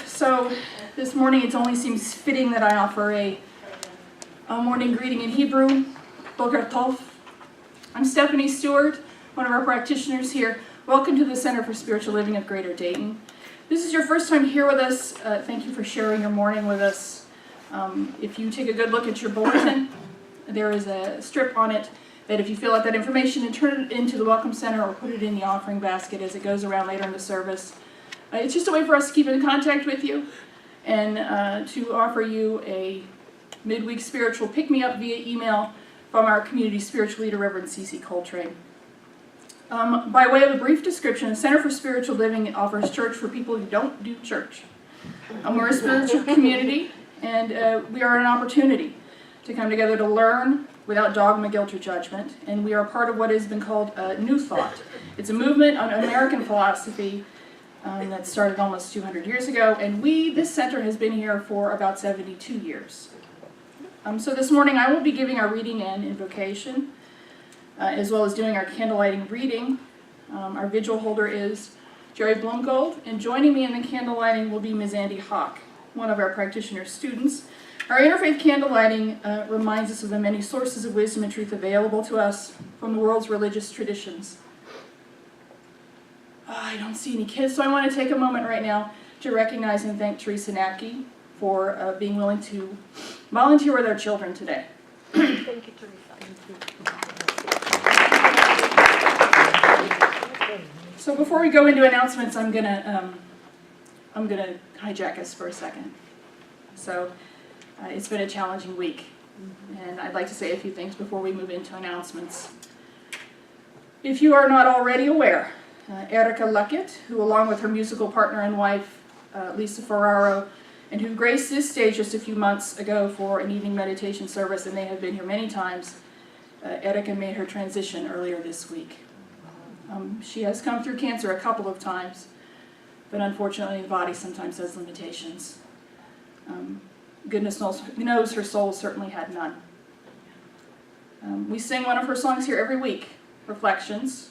So this morning it only seems fitting that I offer a morning greeting in Hebrew. Boker Tov. I'm Stephanie Stewart, one of our practitioners here. Welcome to the Center for Spiritual Living of Greater Dayton. This is your first time here with us. Thank you for sharing your morning with us. If you take a good look at your bulletin, there is a strip on it that if you fill out that information and turn it into the Welcome Center or put it in the offering basket as it goes around later in the service, it's just a way for us to keep in contact with you and to offer you a midweek spiritual pick-me-up via email from our community spiritual leader, Reverend C.C. Coltrane. By way of a brief description, the Center for Spiritual Living offers church for people who don't do church. We're a spiritual community, and we are an opportunity to come together to learn without dogma, guilt, or judgment, and we are part of what has been called New Thought. It's a movement on American philosophy that started almost 200 years ago, and this center has been here for about 72 years. So this morning I will be giving our reading and invocation, as well as doing our candlelighting reading. Our vigil holder is Jerry Blumgold, and joining me in the candlelighting will be Ms. Andy Hawk, one of our practitioner students. Our interfaith candlelighting reminds us of the many sources of wisdom and truth available to us from the world's religious traditions. I don't see any kids, so I want to take a moment right now to recognize and thank Teresa Nacky for being willing to volunteer with our children today. Thank you, Teresa. So before we go into announcements, I'm gonna hijack us for a second. So it's been a challenging week, and I'd like to say a few things before we move into announcements. If you are not already aware, Erica Luckett, who along with her musical partner and wife, Lisa Ferraro, and who graced this stage just a few months ago for an evening meditation service, and they have been here many times, Erica made her transition earlier this week. She has come through cancer a couple of times, but unfortunately the body sometimes has limitations. Goodness knows her soul certainly had none. We sing one of her songs here every week, Reflections.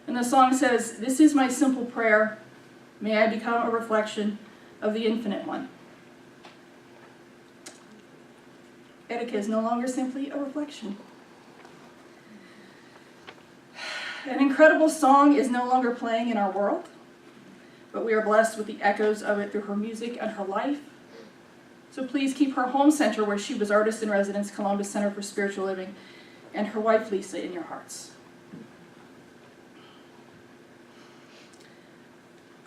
And the song says, "This is my simple prayer, may I become a reflection of the Infinite One." Erica is no longer simply a reflection. An incredible song is no longer playing in our world, but we are blessed with the echoes of it through her music and her life. So please keep her home center, where she was artist in residence, Columbus Center for Spiritual Living, and her wife Lisa in your hearts.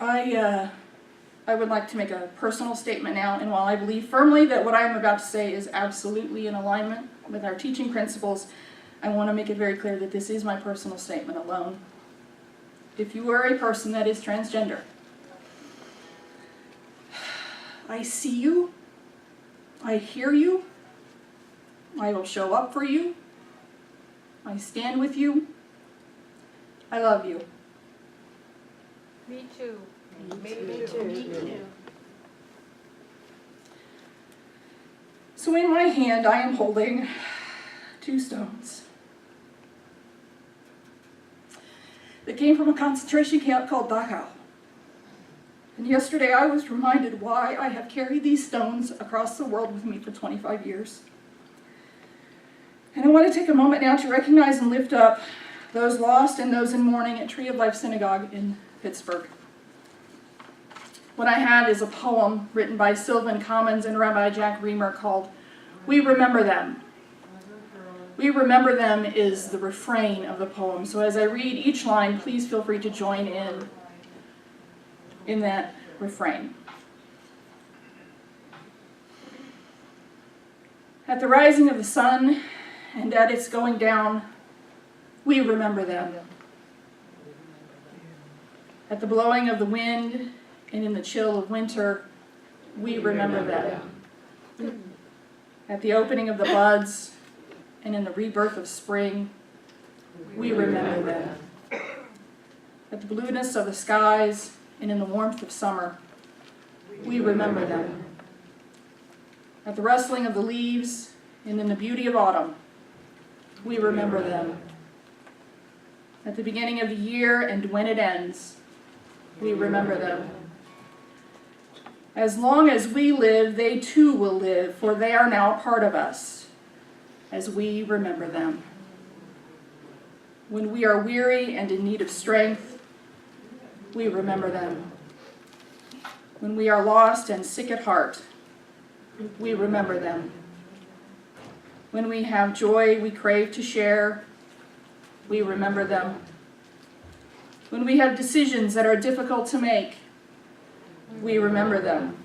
I would like to make a personal statement now, and while I believe firmly that what I am about to say is absolutely in alignment with our teaching principles, I want to make it very clear that this is my personal statement alone. If you are a person that is transgender, I see you, I hear you, I will show up for you, I stand with you, I love you. Me too. Me too. So in my hand I am holding 2 stones that came from a concentration camp called Dachau. And yesterday I was reminded why I have carried these stones across the world with me for 25 years. And I want to take a moment now to recognize and lift up those lost and those in mourning at Tree of Life Synagogue in Pittsburgh. What I have is a poem written by Sylvan Commons and Rabbi Jack Reamer called "We Remember Them." "We Remember Them" is the refrain of the poem. So as I read each line, please feel free to join in that refrain. At the rising of the sun and at its going down, we remember them. At the blowing of the wind and in the chill of winter, we remember them. At the opening of the buds and in the rebirth of spring, we remember them. At the blueness of the skies and in the warmth of summer, we remember them. At the rustling of the leaves and in the beauty of autumn, we remember them. at the beginning of the year and when it ends. We remember them. As long as we live, they too will live, for they are now a part of us, as we remember them. When we are weary and in need of strength, we remember them. When we are lost and sick at heart, we remember them. When we have joy we crave to share, we remember them. When we have decisions that are difficult to make, we remember them.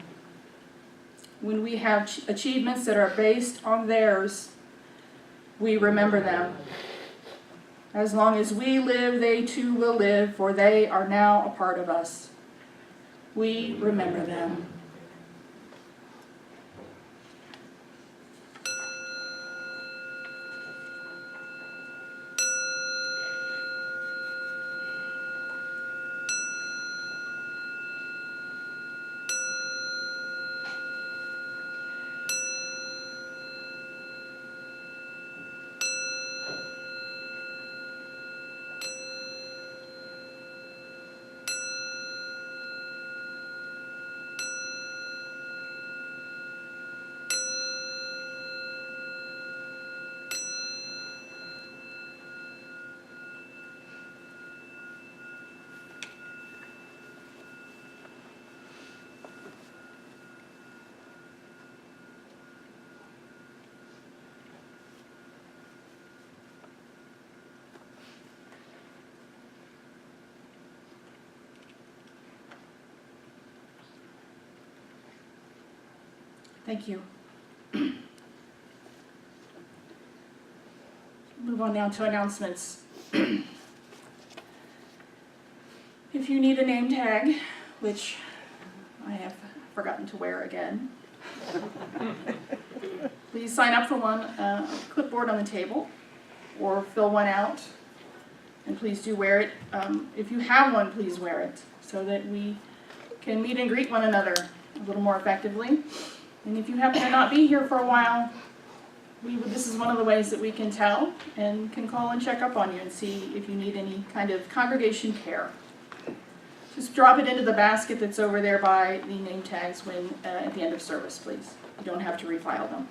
When we have achievements that are based on theirs, we remember them. As long as we live, they too will live, for they are now a part of us. We remember them. Thank you. Move on now to announcements. If you need a name tag, which I have forgotten to wear again, please sign up for one, clipboard on the table, or fill one out, and please do wear it. If you have one, please wear it, so that we can meet and greet one another a little more effectively. And if you happen to not be here for a while, this is one of the ways that we can tell and can call and check up on you and see if you need any kind of congregation care. Just drop it into the basket that's over there by the name tags when at the end of service, please. You don't have to refile them.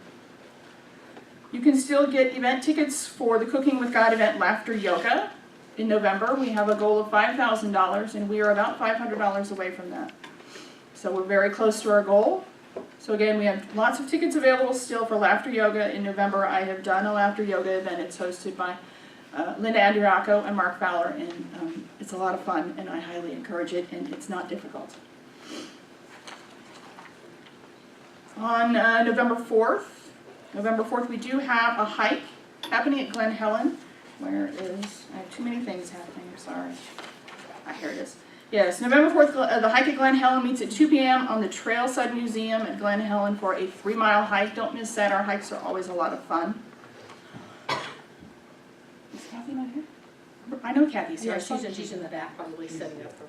You can still get event tickets for the Cooking with God event Laughter Yoga in November. We have a goal of $5,000, and we are about $500 away from that. So we're very close to our goal. So again, we have lots of tickets available still for Laughter Yoga in November. I have done a Laughter Yoga event. It's hosted by Linda Andriaco and Mark Fowler, and it's a lot of fun, and I highly encourage it, and it's not difficult. On November 4th, we do have a hike happening at Glen Helen. Where is, I have too many things happening, I'm sorry. Here it is. Yes, November 4th, the hike at Glen Helen meets at 2 p.m. on the Trailside Museum at Glen Helen for a 3-mile hike. Don't miss that. Our hikes are always a lot of fun. Is Kathy not here? I know Kathy's here. Yeah, she's in the back, probably setting up for.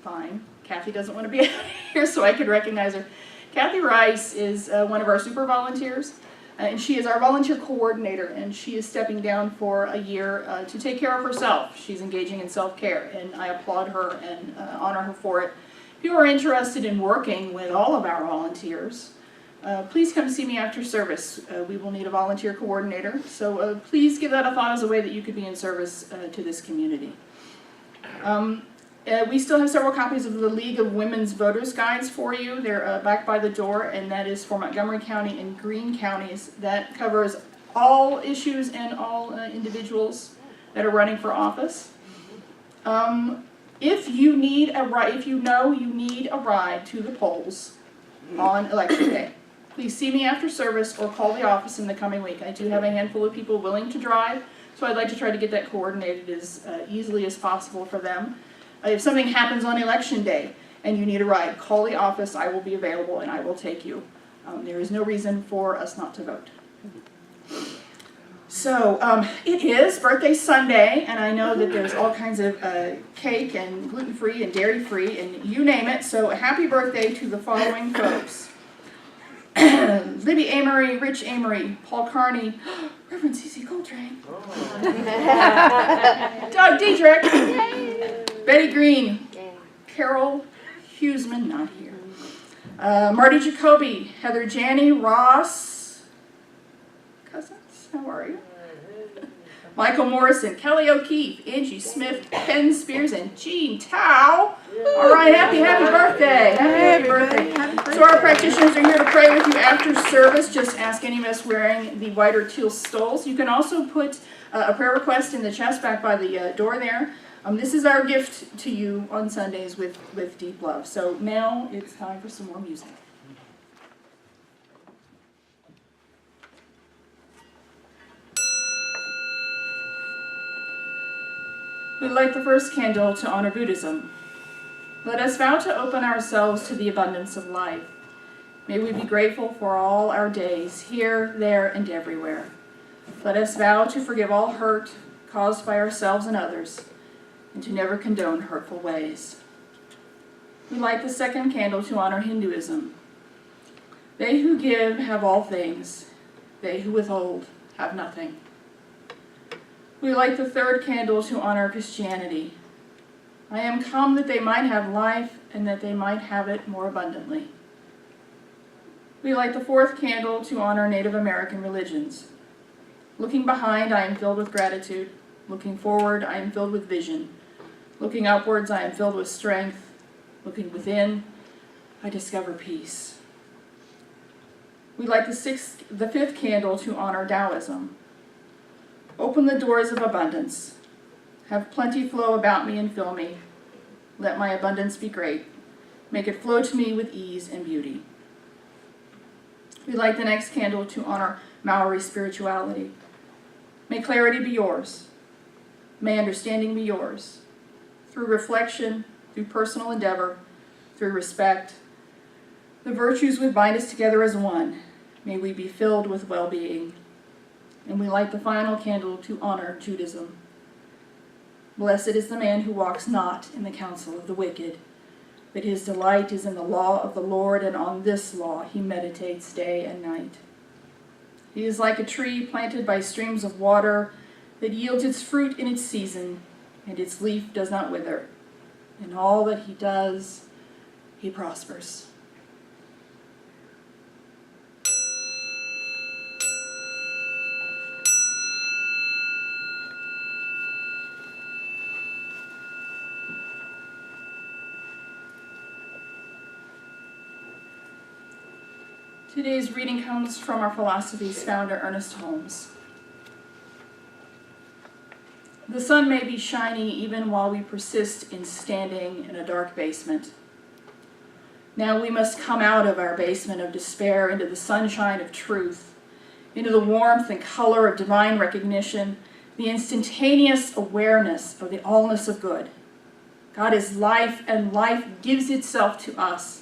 Fine. Kathy doesn't want to be here, so I could recognize her. Kathy Rice is one of our super volunteers, and she is our volunteer coordinator, and she is stepping down for a year to take care of herself. She's engaging in self-care, and I applaud her and honor her for it. If you are interested in working with all of our volunteers, please come see me after service. We will need a volunteer coordinator, so please give that a thought as a way that you could be in service to this community. We still have several copies of the League of Women's Voters Guides for you. They're back by the door, and that is for Montgomery County and Greene counties. That covers all issues and all individuals that are running for office. If you need a ride, if you know you need a ride to the polls on election day, please see me after service or call the office in the coming week. I do have a handful of people willing to drive, so I'd like to try to get that coordinated as easily as possible for them. If something happens on election day and you need a ride, call the office. I will be available and I will take you. There is no reason for us not to vote. So it is Birthday Sunday, and I know that there's all kinds of cake and gluten-free and dairy-free and you name it. So happy birthday to the following folks. Libby Amory, Rich Amory, Paul Carney, Reverend C.C. Coltrane, Doug Diedrich, Betty Green, Carol Huseman, not here, Marty Jacoby, Heather Janney, Ross Cousins, how are you? Michael Morrison, Kelly O'Keefe, Angie Smith, Ken Spears, and Jean Tao. All right, happy birthday. Happy birthday. So our practitioners are here to pray with you after service. Just ask any of us wearing the white or teal stoles. You can also put a prayer request in the chest back by the door there. This is our gift to you on Sundays with deep love. So now it's time for some more music. We light the first candle to honor Buddhism. Let us vow to open ourselves to the abundance of life. May we be grateful for all our days, here, there, and everywhere. Let us vow to forgive all hurt caused by ourselves and others, and to never condone hurtful ways. We light the second candle to honor Hinduism. They who give have all things. They who withhold have nothing. We light the third candle to honor Christianity. I am come that they might have life and that they might have it more abundantly. We light the fourth candle to honor Native American religions. Looking behind, I am filled with gratitude. Looking forward, I am filled with vision. Looking upwards, I am filled with strength. Looking within, I discover peace. We light the fifth candle to honor Taoism. Open the doors of abundance. Have plenty flow about me and fill me. Let my abundance be great. Make it flow to me with ease and beauty. We light the next candle to honor Maori spirituality. May clarity be yours. May understanding be yours. Through reflection, through personal endeavor, through respect, the virtues would bind us together as one. May we be filled with well-being. And we light the final candle to honor Judaism. Blessed is the man who walks not in the counsel of the wicked, but his delight is in the law of the Lord, and on this law he meditates day and night. He is like a tree planted by streams of water that yields its fruit in its season, and its leaf does not wither. In all that he does, he prospers. Today's reading comes from our philosophy's founder, Ernest Holmes. The sun may be shiny even while we persist in standing in a dark basement. Now we must come out of our basement of despair into the sunshine of truth, into the warmth and color of divine recognition, the instantaneous awareness of the allness of good. God is life, and life gives itself to us.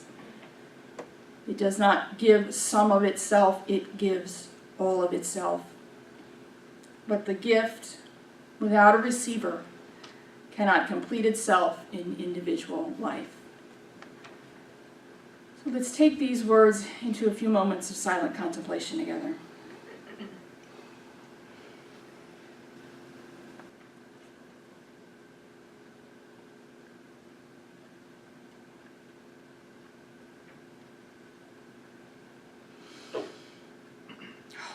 It does not give some of itself, it gives all of itself. But the gift, without a receiver, cannot complete itself in individual life. So let's take these words into a few moments of silent contemplation together.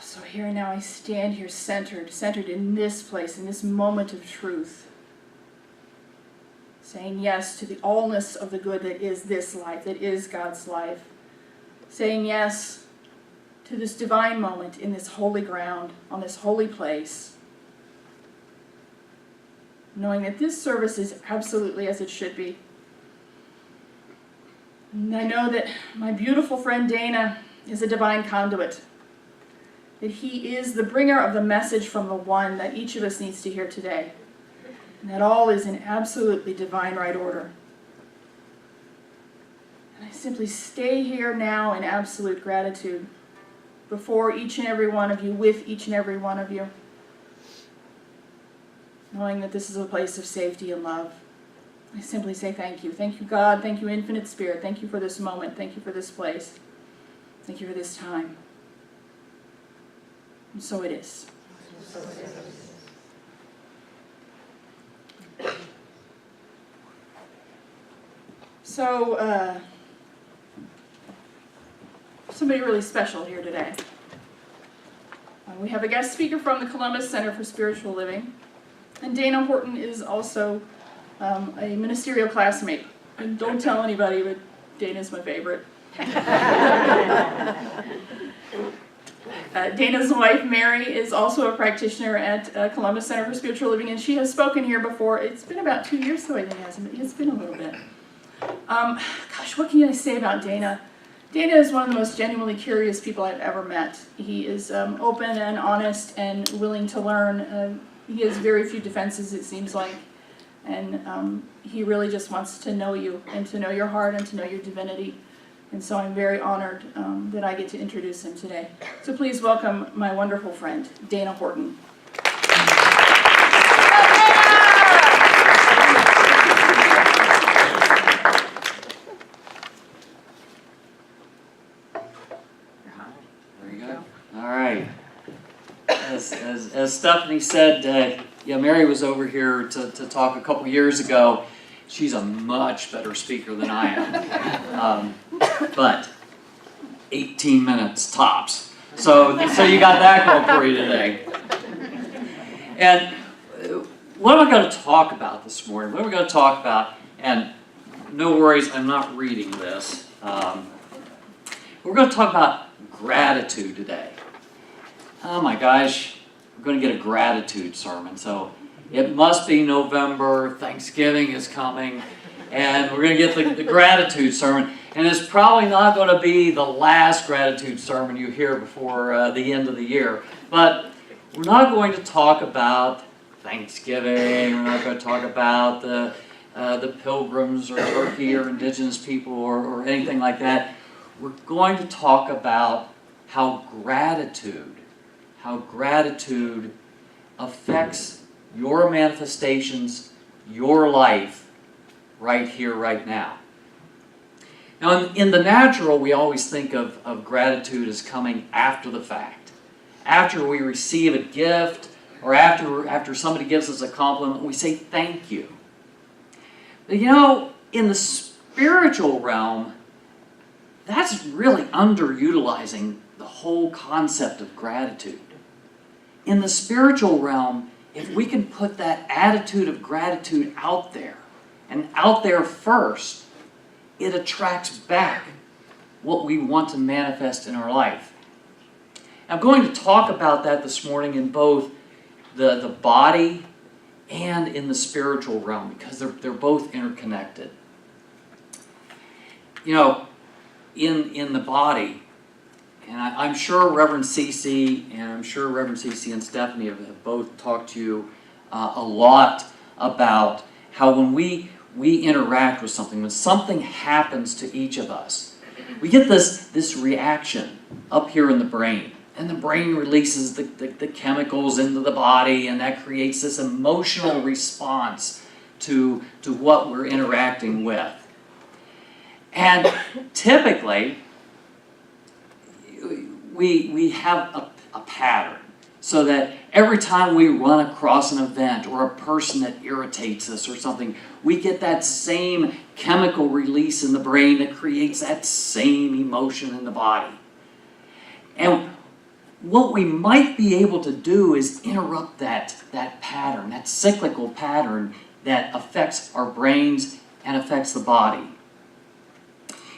So here and now I stand here centered in this place, in this moment of truth, saying yes to the allness of the good that is this life, that is God's life, saying yes to this divine moment in this holy ground, on this holy place, knowing that this service is absolutely as it should be. And I know that my beautiful friend Dana is a divine conduit, that he is the bringer of the message from the one that each of us needs to hear today, and that all is in absolutely divine right order. And I simply stay here now in absolute gratitude before each and every one of you, with each and every one of you, knowing that this is a place of safety and love. I simply say thank you. Thank you, God. Thank you, Infinite Spirit. Thank you for this moment. Thank you for this place. Thank you for this time. And so it is. So, somebody really special here today. We have a guest speaker from the Columbus Center for Spiritual Living. And Dana Horton is also a ministerial classmate. And don't tell anybody, but Dana's my favorite. Dana's wife, Mary, is also a practitioner at Columbus Center for Spiritual Living, and she has spoken here before. It's been about 2 years, though, I think, hasn't it? It's been a little bit. Gosh, what can I say about Dana? Dana is one of the most genuinely curious people I've ever met. He is open and honest and willing to learn. He has very few defenses, it seems like. And he really just wants to know you and to know your heart and to know your divinity. And so I'm very honored that I get to introduce him today. So please welcome my wonderful friend, Dana Horton. There you go. All right. As Stephanie said, yeah, Mary was over here to talk a couple years ago. She's a much better speaker than I am, but 18 minutes tops. So you got that going for you today. And what am I going to talk about this morning? What am I going to talk about? And no worries, I'm not reading this. We're going to talk about gratitude today. Oh my gosh, we're going to get a gratitude sermon. So it must be November, Thanksgiving is coming, and we're going to get the gratitude sermon. And it's probably not going to be the last gratitude sermon you hear before the end of the year. But we're not going to talk about Thanksgiving, we're not going to talk about the pilgrims or Turkey or indigenous people or anything like that. We're going to talk about how gratitude affects your manifestations, your life, right here, right now. Now, in the natural, we always think of gratitude as coming after the fact. After we receive a gift, or after somebody gives us a compliment, we say thank you. But you know, in the spiritual realm, that's really underutilizing the whole concept of gratitude. In the spiritual realm, if we can put that attitude of gratitude out there, and out there first, it attracts back what we want to manifest in our life. I'm going to talk about that this morning in both the body and in the spiritual realm, because they're both interconnected. You know, in the body, and I'm sure Reverend Cece and Stephanie have both talked to you a lot about how when we interact with something, when something happens to each of us, we get this reaction up here in the brain. And the brain releases the chemicals into the body, and that creates this emotional response to what we're interacting with. And typically, we have a pattern, so that every time we run across an event or a person that irritates us or something, we get that same chemical release in the brain that creates that same emotion in the body. And what we might be able to do is interrupt that pattern, that cyclical pattern that affects our brains and affects the body.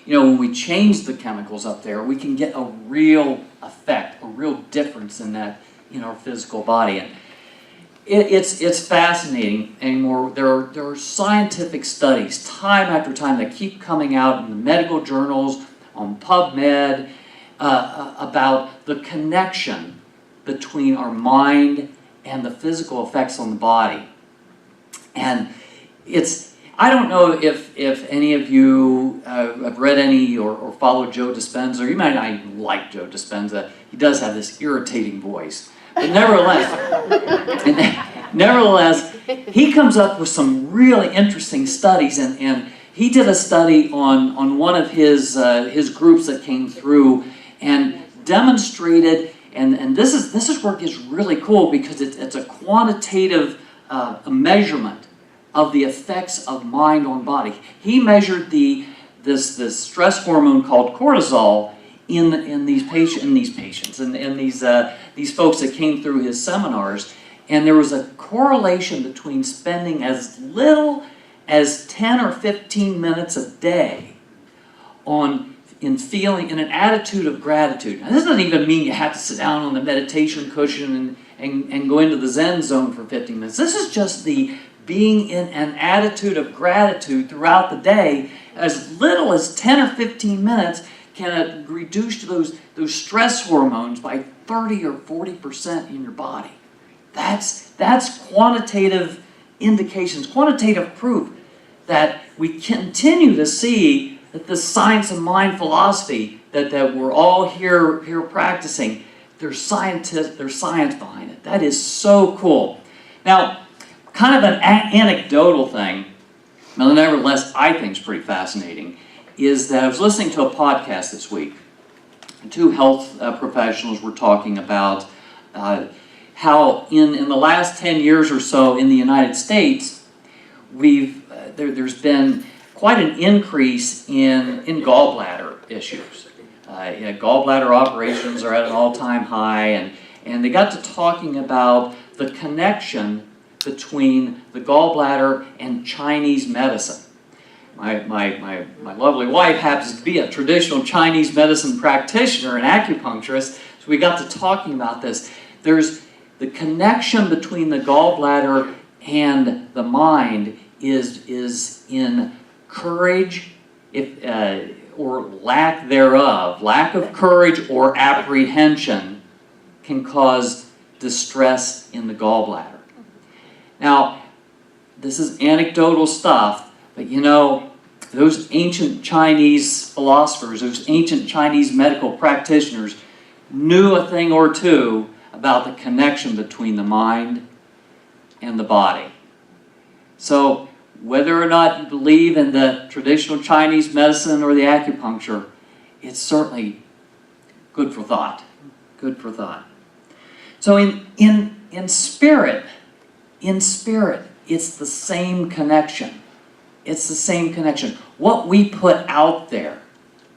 You know, when we change the chemicals up there, we can get a real effect, a real difference in that, in our physical body. And it's fascinating anymore. There are scientific studies, time after time, that keep coming out in the medical journals, on PubMed, about the connection between our mind and the physical effects on the body. And I don't know if any of you have read any or followed Joe Dispenza. You might not like Joe Dispenza. He does have this irritating voice. But nevertheless, he comes up with some really interesting studies. And he did a study on one of his groups that came through and demonstrated And this is where it gets really cool, because it's a quantitative a measurement of the effects of mind on body. He measured this stress hormone called cortisol in these patients and these folks that came through his seminars, and there was a correlation between spending as little as 10 or 15 minutes a day in an attitude of gratitude. Now, this doesn't even mean you have to sit down on the meditation cushion and go into the Zen zone for 15 minutes. This is just the being in an attitude of gratitude throughout the day. As little as 10 or 15 minutes can reduce those stress hormones by 30 or 40% in your body. That's quantitative indications, quantitative proof that we continue to see that the science of mind philosophy that we're all here practicing, there's science behind it. That is so cool. Now, kind of an anecdotal thing, but nevertheless I think is pretty fascinating, is that I was listening to a podcast this week. Two health professionals were talking about how in the last 10 years or so in the United States, there's been quite an increase in gallbladder issues. Gallbladder operations are at an all-time high, and they got to talking about the connection between the gallbladder and Chinese medicine. My lovely wife happens to be a traditional Chinese medicine practitioner and acupuncturist, so we got to talking about this. There's the connection between the gallbladder and the mind is in courage, or lack thereof. Lack of courage or apprehension can cause distress in the gallbladder. Now, this is anecdotal stuff, but you know, those ancient Chinese philosophers, those ancient Chinese medical practitioners knew a thing or two about the connection between the mind and the body. So, whether or not you believe in the traditional Chinese medicine or the acupuncture, it's certainly good for thought. Good for thought. So in spirit, it's the same connection. It's the same connection. What we put out there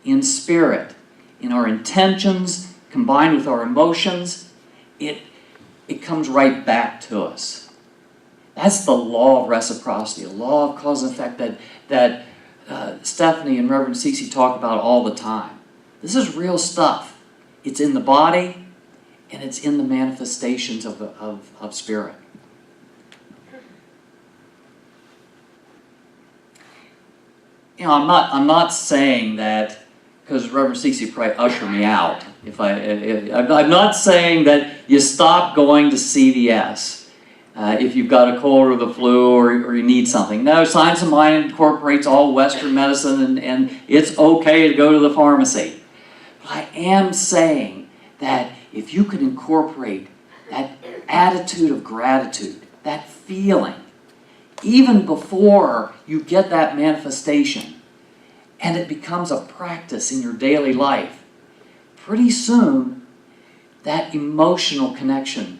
in spirit, in our intentions, combined with our emotions, it comes right back to us. That's the law of reciprocity, a law of cause and effect that Stephanie and Reverend Cece talk about all the time. This is real stuff. It's in the body, and it's in the manifestations of spirit. You know, I'm not saying that, because Reverend Cece probably usher me out. I'm not saying that you stop going to CVS if you've got a cold or the flu or you need something. No, Science of Mind incorporates all Western medicine, and it's okay to go to the pharmacy. But I am saying that if you could incorporate that attitude of gratitude, that feeling, even before you get that manifestation, and it becomes a practice in your daily life, pretty soon that emotional connection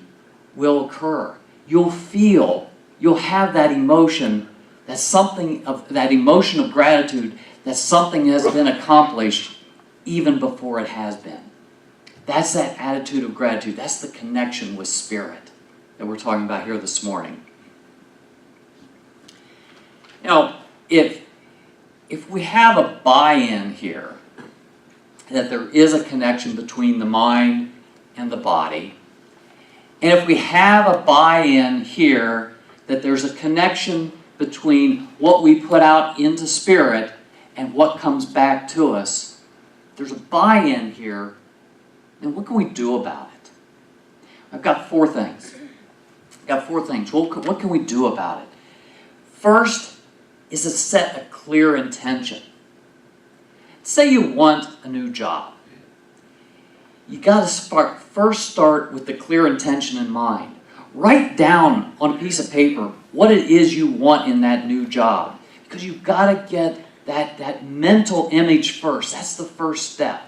will occur. You'll have that emotion, that emotion of gratitude, that something has been accomplished even before it has been. That's that attitude of gratitude. That's the connection with spirit that we're talking about here this morning. Now, if we have a buy-in here, that there is a connection between the mind and the body, and if we have a buy-in here that there's a connection between what we put out into spirit and what comes back to us, there's a buy-in here, then what can we do about it? I've got four things. What can we do about it? First is to set a clear intention. Say you want a new job. You got to first start with the clear intention in mind. Write down on a piece of paper what it is you want in that new job, because you've got to get that mental image first. That's the first step.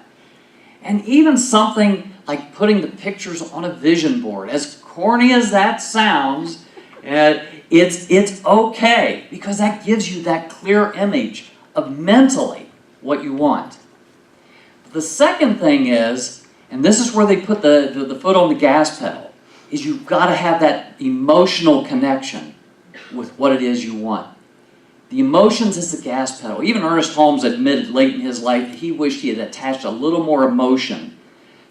And even something like putting the pictures on a vision board. As corny as that sounds, it's okay, because that gives you that clear image of mentally what you want. The second thing is, and this is where they put the foot on the gas pedal, is you've got to have that emotional connection with what it is you want. The emotions is the gas pedal. Even Ernest Holmes admitted late in his life he wished he had attached a little more emotion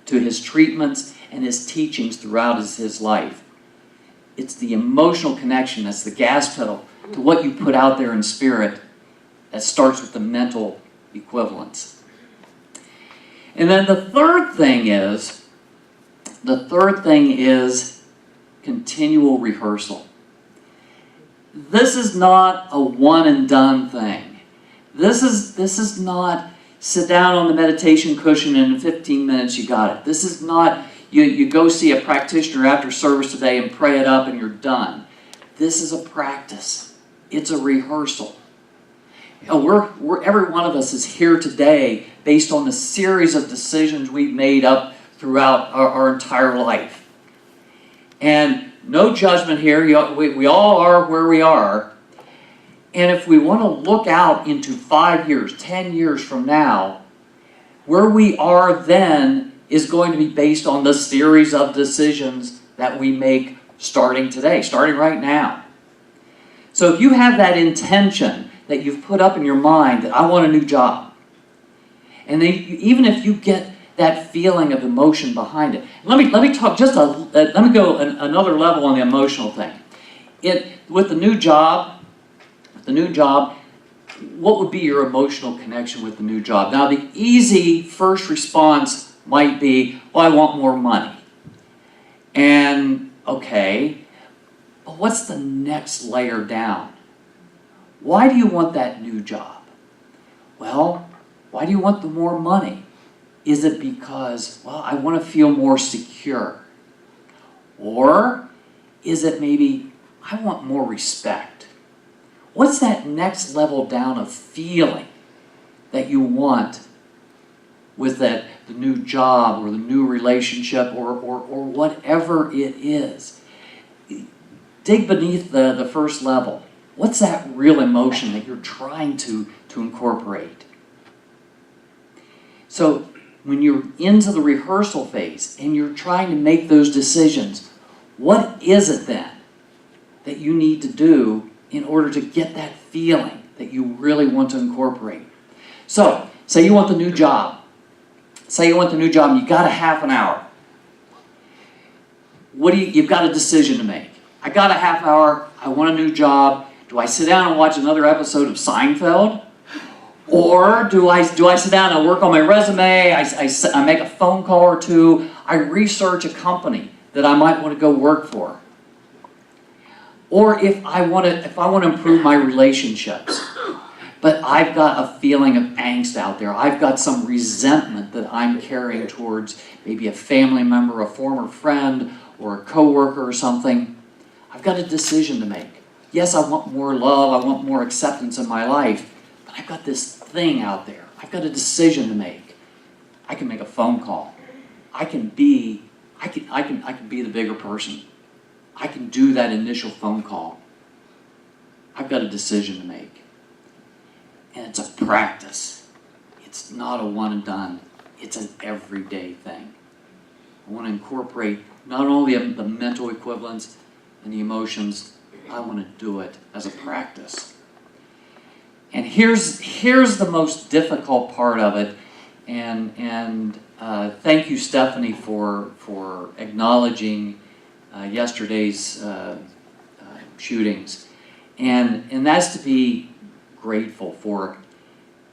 to his treatments and his teachings throughout his life. It's the emotional connection that's the gas pedal to what you put out there in spirit that starts with the mental equivalence. And then the third thing is continual rehearsal. This is not a one and done thing. This is not sit down on the meditation cushion and in 15 minutes you got it. This is not you go see a practitioner after service today and pray it up and you're done. This is a practice. It's a rehearsal. You know, every one of us is here today based on the series of decisions we've made up throughout our entire life. And no judgment here. We all are where we are. And if we want to look out into 5 years, 10 years from now, where we are then is going to be based on the series of decisions that we make starting today, starting right now. So if you have that intention that you've put up in your mind that I want a new job, and even if you get that feeling of emotion behind it, let me talk let me go another level on the emotional thing. With the new job, what would be your emotional connection with the new job? Now, the easy first response might be, well, I want more money. And, okay, but what's the next layer down? Why do you want that new job? Well, why do you want the more money? Is it because, well, I want to feel more secure? Or is it maybe, I want more respect? What's that next level down of feeling that you want with the new job or the new relationship or whatever it is? Dig beneath the first level. What's that real emotion that you're trying to incorporate? So when you're into the rehearsal phase and you're trying to make those decisions, what is it then that you need to do in order to get that feeling that you really want to incorporate? So, say you want the new job. Say you want the new job and you got a half an hour. You've got a decision to make. I got a half hour, I want a new job. Do I sit down and watch another episode of Seinfeld? Or do I sit down and work on my resume, I make a phone call or two, I research a company that I might want to go work for? Or if I want to improve my relationships, but I've got a feeling of angst out there, I've got some resentment that I'm carrying towards maybe a family member, a former friend, or a coworker or something, I've got a decision to make. Yes, I want more love, I want more acceptance in my life, but I've got this thing out there. I've got a decision to make. I can make a phone call. I can be the bigger person. I can do that initial phone call. I've got a decision to make. And it's a practice. It's not a one and done. It's an everyday thing. I want to incorporate not only the mental equivalents and the emotions, I want to do it as a practice. And here's the most difficult part of it, and thank you, Stephanie, for acknowledging yesterday's shootings, and that's to be grateful for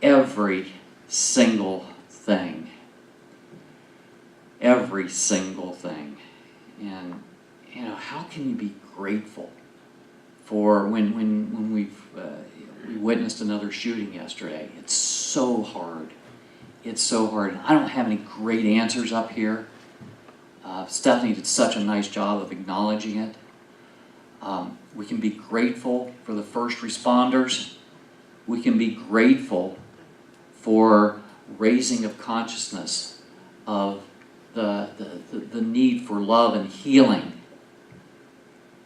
every single thing, and how can you be grateful for when we witnessed another shooting yesterday? It's so hard. It's so hard. I don't have any great answers up here. Stephanie did such a nice job of acknowledging it. We can be grateful for the first responders. We can be grateful for raising of consciousness of the need for love and healing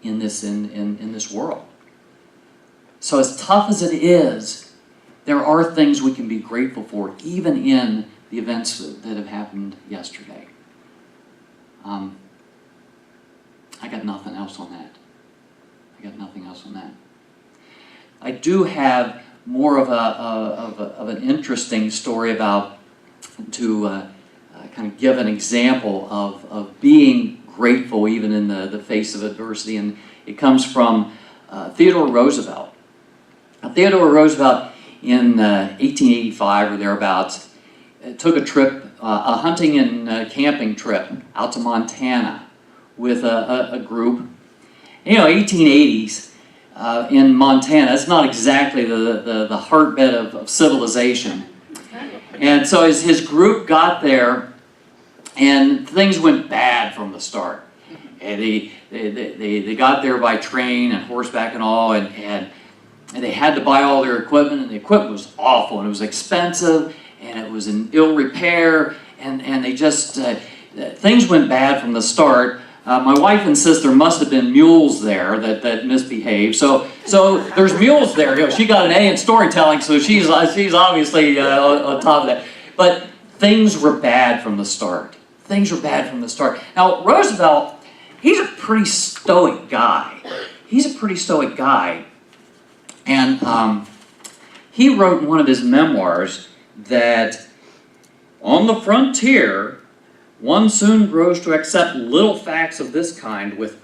in this world. So as tough as it is, there are things we can be grateful for, even in the events that have happened yesterday. I got nothing else on that. I do have more of an interesting story about to kind of give an example of being grateful even in the face of adversity, and it comes from Theodore Roosevelt. Now, Theodore Roosevelt in 1885 or thereabouts took a trip, a hunting and camping trip out to Montana with a group. 1880s in Montana, it's not exactly the heartbeat of civilization. And so as his group got there, and things went bad from the start. And they got there by train and horseback and all, and they had to buy all their equipment, and the equipment was awful, and it was expensive, and it was in ill repair, and they just, things went bad from the start. My wife insists there must have been mules there that misbehaved. So there's mules there. She got an A in storytelling, so she's obviously on top of that. But things were bad from the start. Now, Roosevelt, he's a pretty stoic guy. And he wrote in one of his memoirs that on the frontier, one soon grows to accept little facts of this kind with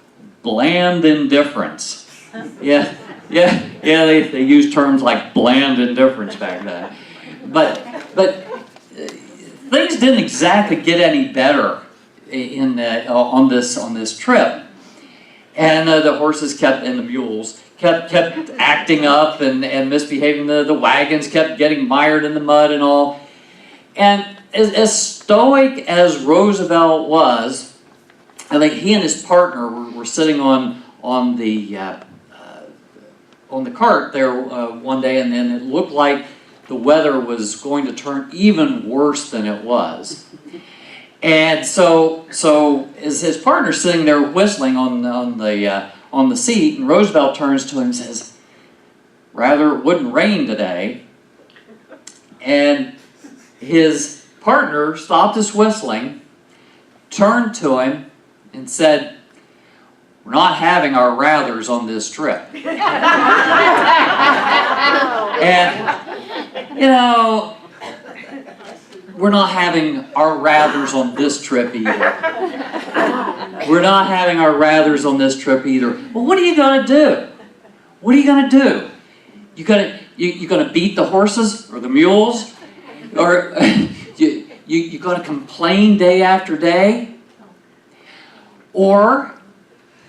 bland indifference. Yeah, they used terms like bland indifference back then. But things didn't exactly get any better on this trip. And the horses and the mules kept acting up and misbehaving. The wagons kept getting mired in the mud and all. And as stoic as Roosevelt was, I think he and his partner were sitting on the cart there one day, and then it looked like the weather was going to turn even worse than it was. And so as his partner's sitting there whistling on the seat, and Roosevelt turns to him and says, "Rather, it wouldn't rain today." And his partner stopped his whistling, turned to him, and said, "We're not having our rathers on this trip." And, we're not having our rathers on this trip either. Well, what are you going to do? You gonna beat the horses or the mules? Or you going to complain day after day? Or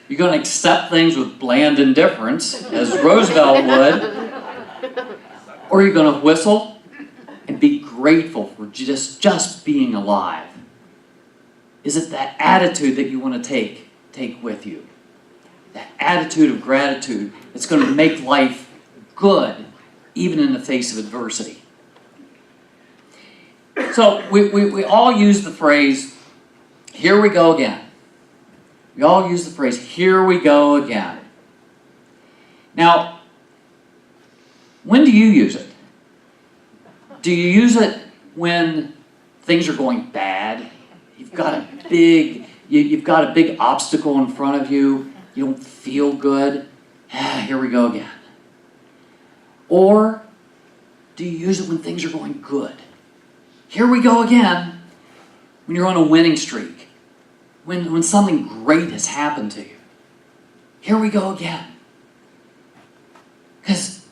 you're going to accept things with bland indifference, as Roosevelt would? Or you're going to whistle and be grateful for just being alive? Is it that attitude that you want to take with you? That attitude of gratitude that's going to make life good, even in the face of adversity. So we all use the phrase, "Here we go again." We all use the phrase, "Here we go again." Now, when do you use it? Do you use it when things are going bad? You've got a big obstacle in front of you. You don't feel good. Here we go again. Or do you use it when things are going good? Here we go again when you're on a winning streak. When something great has happened to you. Here we go again. Because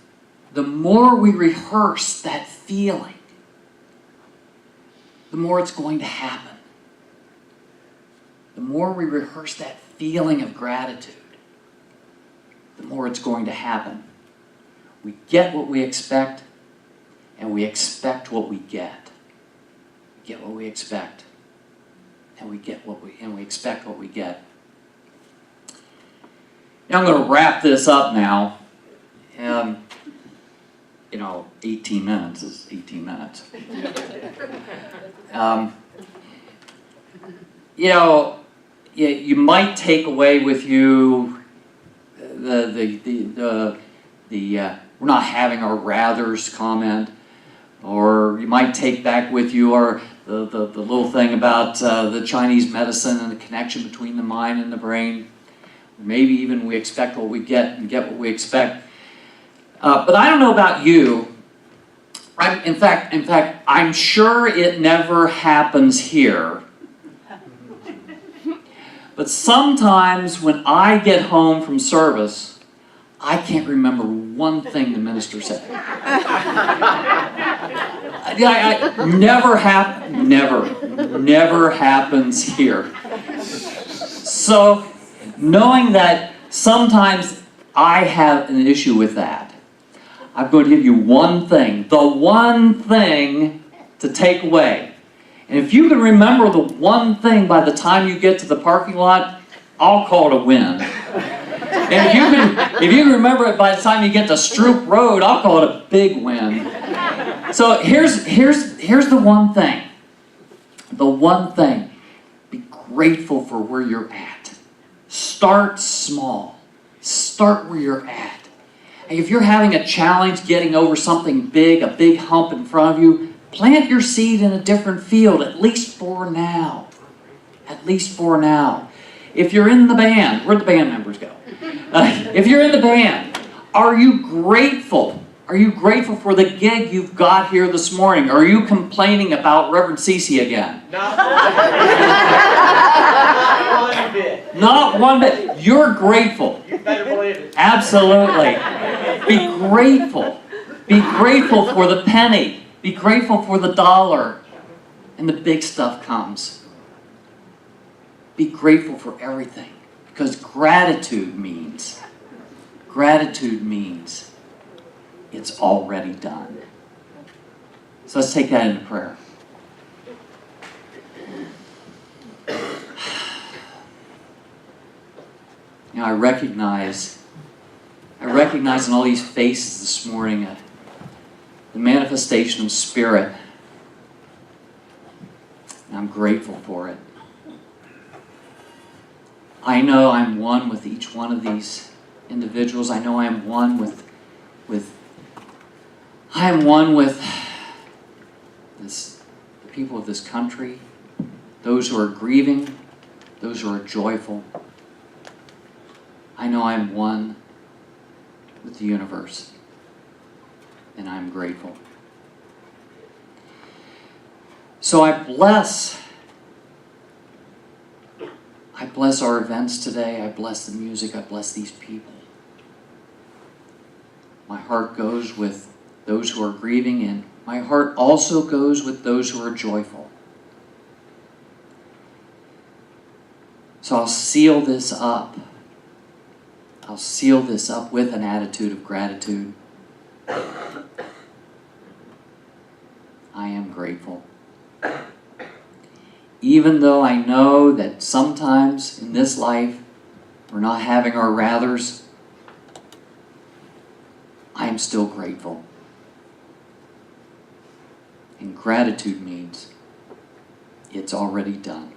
the more we rehearse that feeling, the more it's going to happen. The more we rehearse that feeling of gratitude, the more it's going to happen. We get what we expect, and we expect what we get. We get what we expect, and we expect what we get. Now I'm going to wrap this up now. 18 minutes is 18 minutes. you know, you might take away with you the we're not having our rathers comment, or you might take back with you or the little thing about the Chinese medicine and the connection between the mind and the brain. Maybe even we expect what we get and get what we expect. But I don't know about you. In fact, I'm sure it never happens here. But sometimes when I get home from service, I can't remember one thing the minister said. Never happens here. So, knowing that sometimes I have an issue with that, I'm going to give you one thing, the one thing to take away. And if you can remember the one thing by the time you get to the parking lot, I'll call it a win. And if you can remember it by the time you get to Stroop Road, I'll call it a big win. So here's the one thing. The one thing. Be grateful for where you're at. Start small. Start where you're at. And if you're having a challenge getting over something big, a big hump in front of you, plant your seed in a different field, at least for now. At least for now. If you're in the band, where'd the band members go? If you're in the band, are you grateful? Are you grateful for the gig you've got here this morning? Are you complaining about Reverend Cece again? Not one bit. Not one bit. You're grateful. You better believe it. Absolutely. Be grateful. Be grateful for the penny. Be grateful for the dollar. And the big stuff comes. Be grateful for everything. Because gratitude means it's already done. So let's take that into prayer. You know, I recognize in all these faces this morning the manifestation of Spirit. And I'm grateful for it. I know I'm one with each one of these individuals. I know I am one with the people of this country, those who are grieving, those who are joyful. I know I'm one with the universe, and I'm grateful. So I bless our events today. I bless the music. I bless these people. My heart goes with those who are grieving, and my heart also goes with those who are joyful. So I'll seal this up. I'll seal this up with an attitude of gratitude. I am grateful. Even though I know that sometimes in this life we're not having our rathers, I am still grateful. And gratitude means it's already done.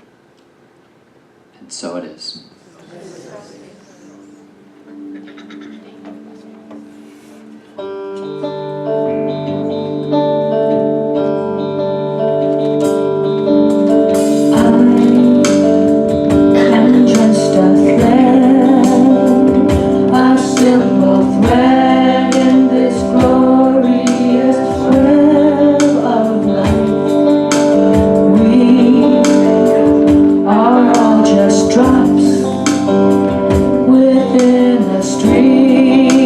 And so it is. Drops within a stream.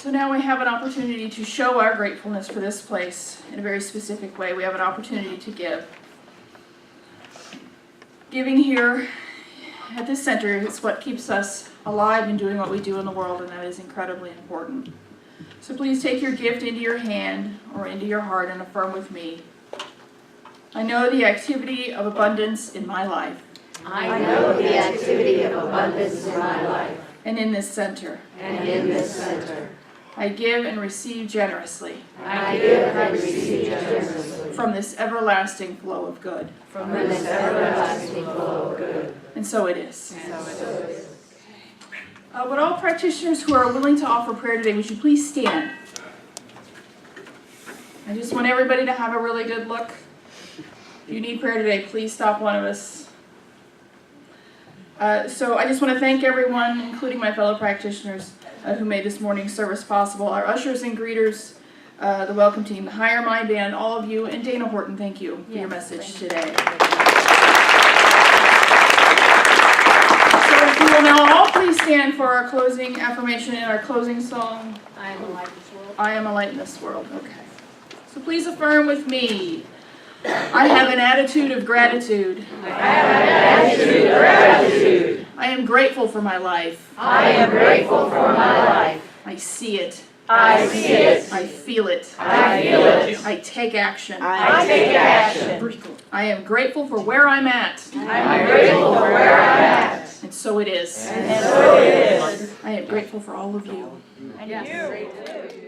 So now we have an opportunity to show our gratefulness for this place in a very specific way. We have an opportunity to give. Giving here at this center is what keeps us alive and doing what we do in the world, and that is incredibly important. So please take your gift into your hand or into your heart and affirm with me. I know the activity of abundance in my life. I know the activity of abundance in my life. And in this center. And in this center. I give and receive generously. I give and receive generously. From this everlasting flow of good. From this everlasting flow of good. And so it is. And so it is. Would all practitioners who are willing to offer prayer today, would you please stand? I just want everybody to have a really good look. If you need prayer today, please stop one of us. So I just want to thank everyone, including my fellow practitioners, who made this morning's service possible. Our ushers and greeters, the welcome team, the Hire My Band, all of you, and Dana Horton, thank you for your message today. So if you will now all please stand for our closing affirmation and our closing song. I am a light in this world. I am a light in this world. Okay. So please affirm with me. I have an attitude of gratitude. I have an attitude of gratitude. I am grateful for my life. I am grateful for my life. I see it. I see it. I feel it. I feel it. I take action. I take action. I am grateful for where I'm at. I'm grateful for where I'm at. And so it is. And so it is. I am grateful for all of you. And you.